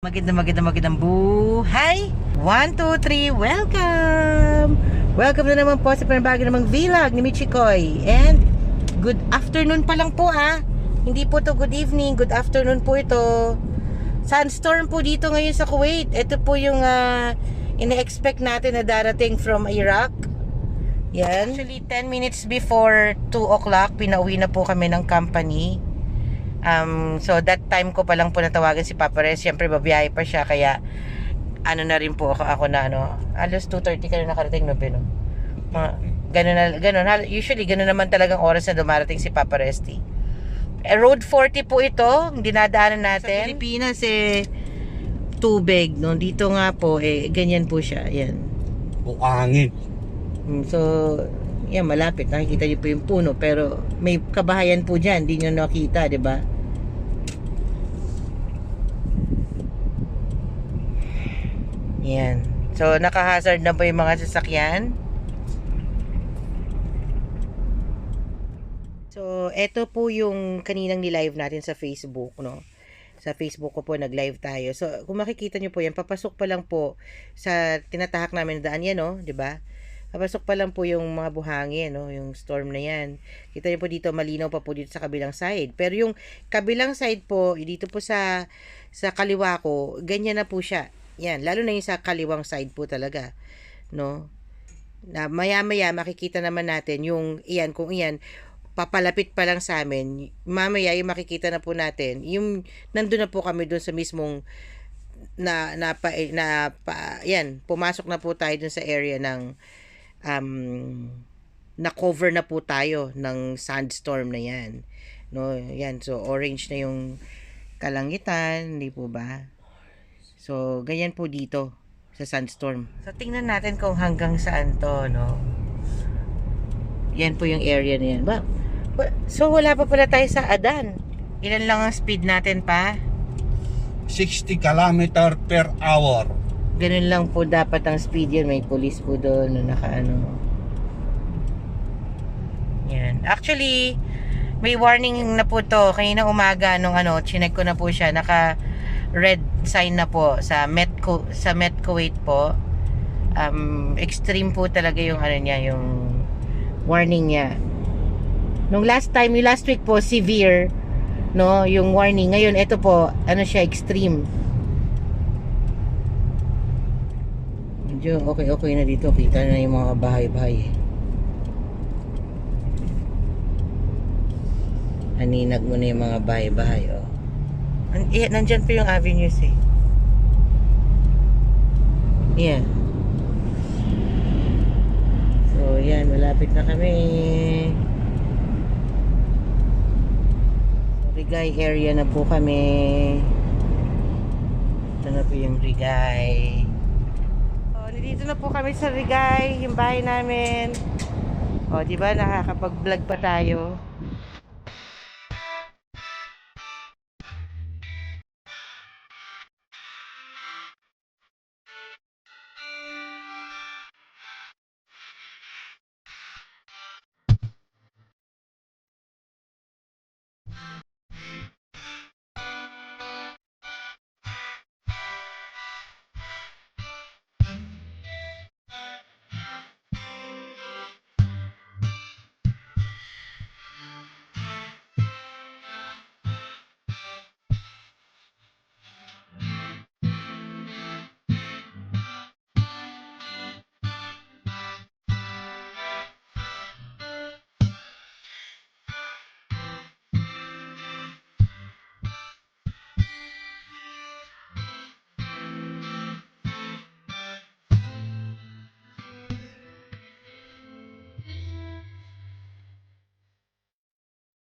Magandang buhay! 1, 2, 3, welcome! Welcome na naman po sa panabago namang vlog ni Michikoy. And good afternoon pa lang po Hindi po to good evening, good afternoon po ito. Sandstorm po dito ngayon sa Kuwait. Ito po yung ina-expect natin na darating from Iraq. Yan. Actually 10 minutes before 2 o'clock, pinauwi na po kami ng company. So that time ko pa lang po natawagan si Papa Res. Siyempre babiyahe pa siya, kaya na rin po ako na alas 2:30 ka na nakarating, no, Pino? Ganun. Usually ganun naman talagang oras na dumarating si Papa Resti. Road 40 po ito, dinadaanan natin. Sa Pilipinas tubig, no? Dito nga po ganyan po siya. Yan. Buangin. So yan, malapit. Nakikita niyo po yung puno, pero may kabahayan po dyan. Hindi nyo nakita, di ba? Yan. So, naka-hazard na po yung mga sasakyan. So, eto po yung kaninang ni-live natin sa Facebook, no? Sa Facebook ko po nag-live tayo. So, kung makikita nyo po yan, papasok pa lang po sa tinatahak namin na daan yan, no? Di ba? Papasok pa lang po yung mga buhangin, no? Yung storm na yan. Kita nyo po dito, malinaw pa po dito sa kabilang side. Pero yung kabilang side po, dito po sa kaliwa ko, ganyan na po siya. Yan, lalo na yung sa kaliwang side po talaga, no? Na maya-maya makikita naman natin yung iyan, kung iyan papalapit pa lang sa amin. Mamaya yung makikita na po natin, yung nandun na po kami doon sa mismong yan, pumasok na po tayo dun sa area ng na-cover na po tayo ng sandstorm na yan, no? Yan, so orange na yung kalangitan, hindi po ba? So, ganyan po dito sa sandstorm. So, tingnan natin kung hanggang saan to, no? Yan po yung area na yan. So, wala pa pala tayo sa Adan. Ilan lang ang speed natin pa? 60 km per hour. Ganun lang po dapat ang speed yan. May police po doon na nakaano. Yan. Actually, may warning na po to. Kanina umaga nung chinek ko na po siya. Naka red sign na po sa Met Kuwait po. Extreme po talaga yung niya, yung warning niya. Nung last week po severe, no, yung warning. Ngayon ito po, siya, extreme. Medyo okay na dito. Kita na yung mga bahay-bahay. Aninag mo na yung mga bahay-bahay, oh. Nandyan pa yung avenues, Yeah. So, yan. Malapit na kami. So, Rigay area na po kami. Ito na po yung Rigay. So, dito na po kami sa Rigay, yung bahay namin. O, diba? Nakakapag-vlog pa tayo.